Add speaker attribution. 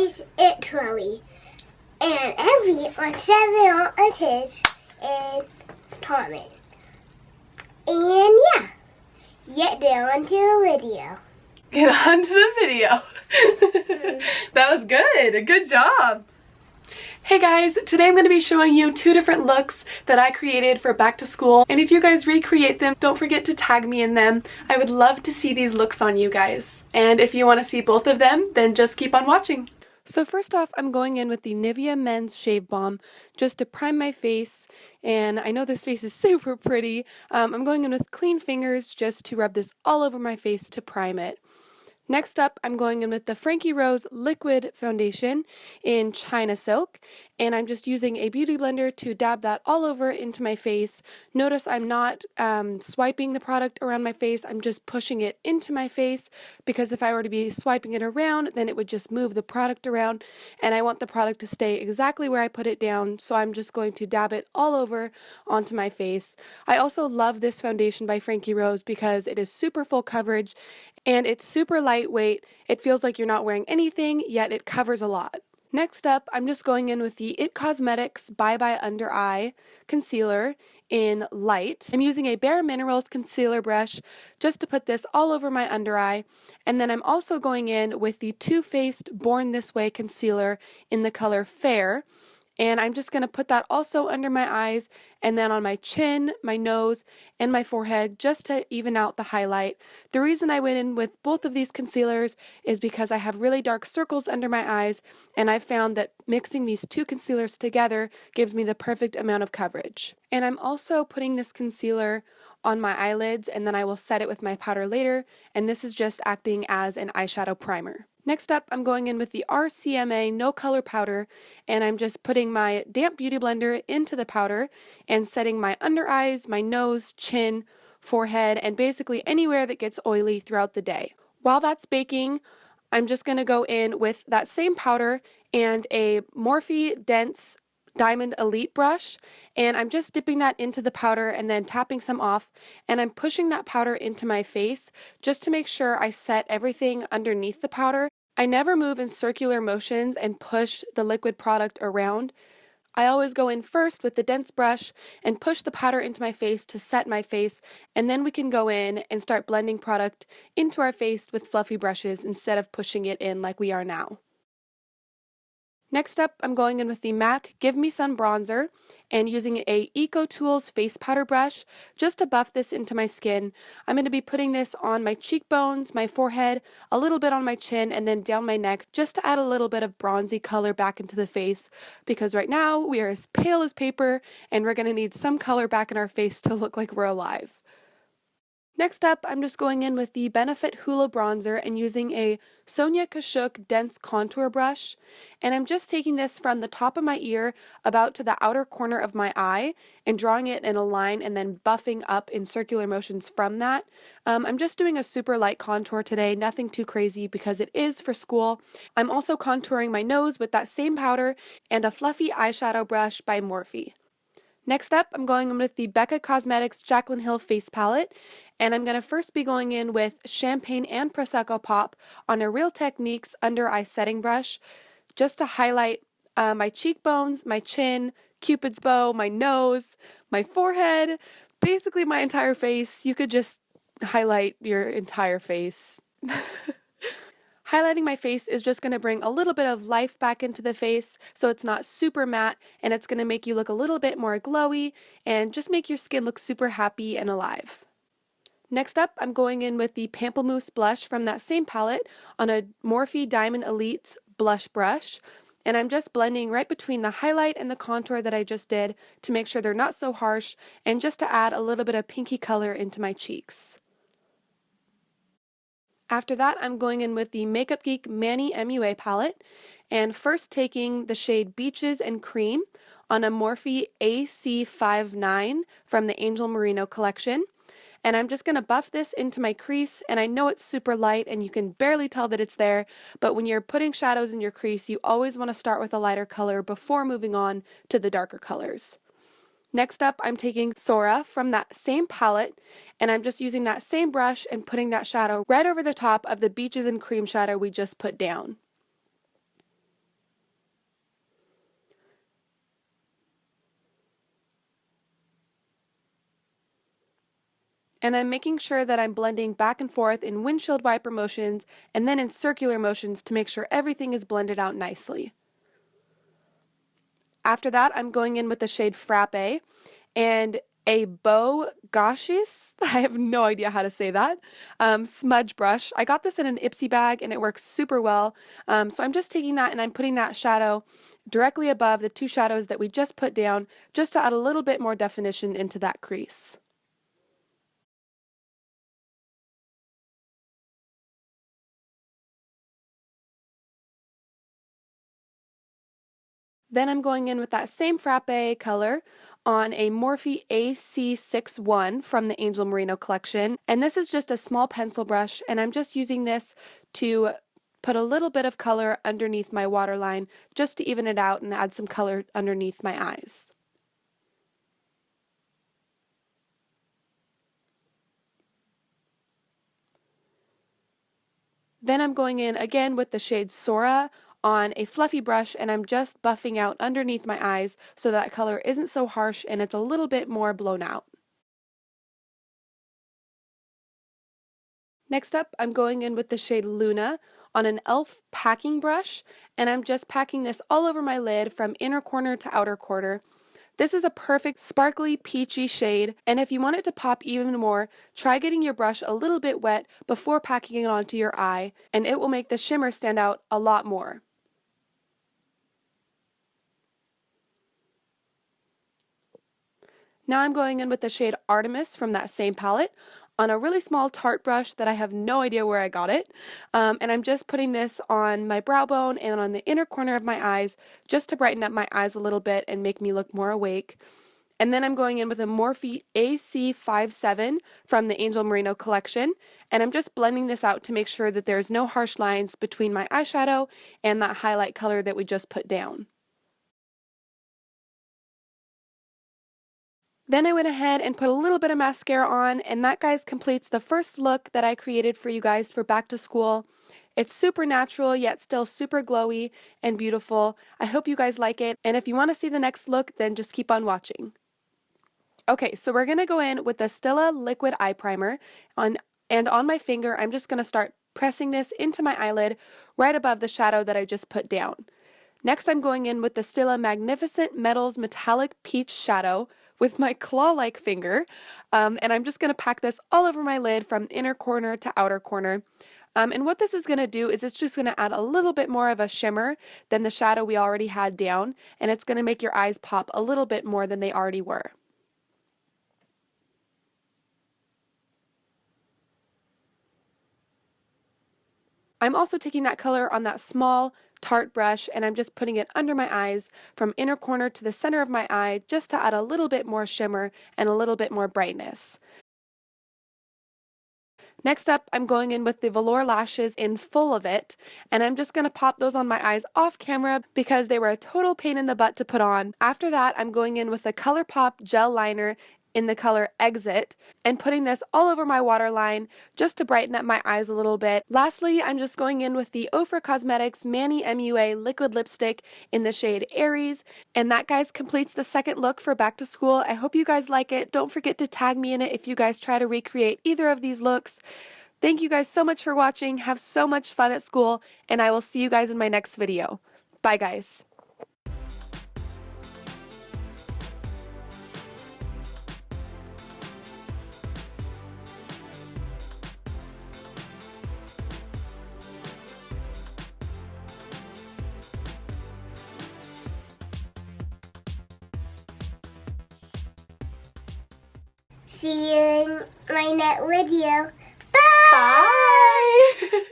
Speaker 1: size Italy. And every on 7 of his is Thomas. And yeah, get on to the video.
Speaker 2: Get on to the video. That was good. Good job. Hey guys, today I'm going to be showing you 2 different looks that I created for back to school. And if you guys recreate them, don't forget to tag me in them. I would love to see these looks on you guys. And if you want to see both of them, then just keep on watching. So first off, I'm going in with the Nivea Men's Shave Balm just to prime my face, and I know this face is super pretty. I'm going in with clean fingers just to rub this all over my face to prime it. Next up, I'm going in with the Frankie Rose Liquid Foundation in China Silk, and I'm just using a beauty blender to dab that all over into my face. Notice I'm not swiping the product around my face, I'm just pushing it into my face, because if I were to be swiping it around, then it would just move the product around, and I want the product to stay exactly where I put it down, so I'm just going to dab it all over onto my face. I also love this foundation by Frankie Rose because it is super full coverage, and it's super lightweight. It feels like you're not wearing anything, yet it covers a lot. Next up, I'm just going in with the It Cosmetics Bye Bye Under Eye Concealer in Light. I'm using a Bare Minerals concealer brush just to put this all over my under eye. And then I'm also going in with the Too Faced Born This Way concealer in the color Fair. And I'm just going to put that also under my eyes and then on my chin, my nose, and my forehead just to even out the highlight. The reason I went in with both of these concealers is because I have really dark circles under my eyes, and I've found that mixing these 2 concealers together gives me the perfect amount of coverage. And I'm also putting this concealer on my eyelids, and then I will set it with my powder later, and this is just acting as an eyeshadow primer. Next up, I'm going in with the RCMA No Color Powder, and I'm just putting my damp beauty blender into the powder and setting my under eyes, my nose, chin, forehead, and basically anywhere that gets oily throughout the day. While that's baking, I'm just going to go in with that same powder and a Morphe Diamond Elite brush, and I'm just dipping that into the powder and then tapping some off, and I'm pushing that powder into my face just to make sure I set everything underneath the powder. I never move in circular motions and push the liquid product around. I always go in first with the dense brush and push the powder into my face to set my face, and then we can go in and start blending product into our face with fluffy brushes instead of pushing it in like we are now. Next up, I'm going in with the MAC Give Me Sun Bronzer and using a EcoTools face powder brush just to buff this into my skin. I'm going to be putting this on my cheekbones, my forehead, a little bit on my chin, and then down my neck just to add a little bit of bronzy color back into the face, because right now we are as pale as paper and we're going to need some color back in our face to look like we're alive. Next up, I'm just going in with the Benefit Hoola Bronzer and using a Sonia Kashuk Dense Contour Brush. And I'm just taking this from the top of my ear about to the outer corner of my eye and drawing it in a line and then buffing up in circular motions from that. I'm just doing a super light contour today, nothing too crazy because it is for school. I'm also contouring my nose with that same powder and a fluffy eyeshadow brush by Morphe. Next up, I'm going in with the Becca Cosmetics Jaclyn Hill Face Palette, and I'm going to first be going in with Champagne and Prosecco Pop on a Real Techniques Under Eye Setting Brush, just to highlight my cheekbones, my chin, Cupid's bow, my nose, my forehead, basically my entire face. You could just highlight your entire face. Highlighting my face is just going to bring a little bit of life back into the face so it's not super matte, and it's going to make you look a little bit more glowy and just make your skin look super happy and alive. Next up, I'm going in with the Pamplemousse blush from that same palette on a Morphe Diamond Elite blush brush, and I'm just blending right between the highlight and the contour that I just did to make sure they're not so harsh and just to add a little bit of pinky color into my cheeks. After that, I'm going in with the Up Geek MannyMUA palette, and first taking the shade Beaches and Cream on a Morphe AC59 from the Angel Merino collection. And I'm just going to buff this into my crease, and I know it's super light and you can barely tell that it's there, but when you're putting shadows in your crease, you always want to start with a lighter color before moving on to the darker colors. Next up, I'm taking Sora from that same palette, and I'm just using that same brush and putting that shadow right over the top of the Beaches and Cream shadow we just put down. And I'm making sure that I'm blending back and forth in windshield wiper motions and then in circular motions to make sure everything is blended out nicely. After that, I'm going in with the shade Frappe and a Beau Gâchis, I have no idea how to say that, smudge brush. I got this in an Ipsy bag and it works super well. So I'm just taking that and I'm putting that shadow directly above the two shadows that we just put down, just to add a little bit more definition into that crease. Then I'm going in with that same Frappe color on a Morphe AC61 from the Angel Merino collection. And this is just a small pencil brush, and I'm just using this to put a little bit of color underneath my waterline just to even it out and add some color underneath my eyes. Then I'm going in again with the shade Sora on a fluffy brush, and I'm just buffing out underneath my eyes so that color isn't so harsh and it's a little bit more blown out. Next up, I'm going in with the shade Luna on an e.l.f. packing brush, and I'm just packing this all over my lid from inner corner to outer corner. This is a perfect sparkly peachy shade, and if you want it to pop even more, try getting your brush a little bit wet before packing it onto your eye, and it will make the shimmer stand out a lot more. Now I'm going in with the shade Artemis from that same palette on a really small Tarte brush that I have no idea where I got it. And I'm just putting this on my brow bone and on the inner corner of my eyes just to brighten up my eyes a little bit and make me look more awake. And then I'm going in with a Morphe AC57 from the Angel Merino collection, and I'm just blending this out to make sure that there's no harsh lines between my eyeshadow and that highlight color that we just put down. Then I went ahead and put a little bit of mascara on, and that, guys, completes the first look that I created for you guys for back to school. It's super natural, yet still super glowy and beautiful. I hope you guys like it, and if you want to see the next look, then just keep on watching. Okay, so we're going to go in with the Stila Liquid Eye Primer, and on my finger, I'm just going to start pressing this into my eyelid right above the shadow that I just put down. Next, I'm going in with the Stila Magnificent Metals Metallic Peach Shadow with my claw-like finger, and I'm just going to pack this all over my lid from inner corner to outer corner. And what this is going to do is it's just going to add a little bit more of a shimmer than the shadow we already had down, and it's going to make your eyes pop a little bit more than they already were. I'm also taking that color on that small Tarte brush, and I'm just putting it under my eyes from inner corner to the center of my eye just to add a little bit more shimmer and a little bit more brightness. Next up, I'm going in with the Velour lashes in Full of It, and I'm just going to pop those on my eyes off camera because they were a total pain in the butt to put on. After that, I'm going in with the ColourPop gel liner in the color Exit and putting this all over my waterline just to brighten up my eyes a little bit. Lastly, I'm just going in with the Becca Cosmetics MannyMUA liquid lipstick in the shade Aries, and that, guys, completes the second look for back to school. I hope you guys like it. Don't forget to tag me in it if you guys try to recreate either of these looks. Thank you guys so much for watching. Have so much fun at school, and I will see you guys in my next video. Bye, guys.
Speaker 1: See you in my next video. Bye!
Speaker 2: Bye!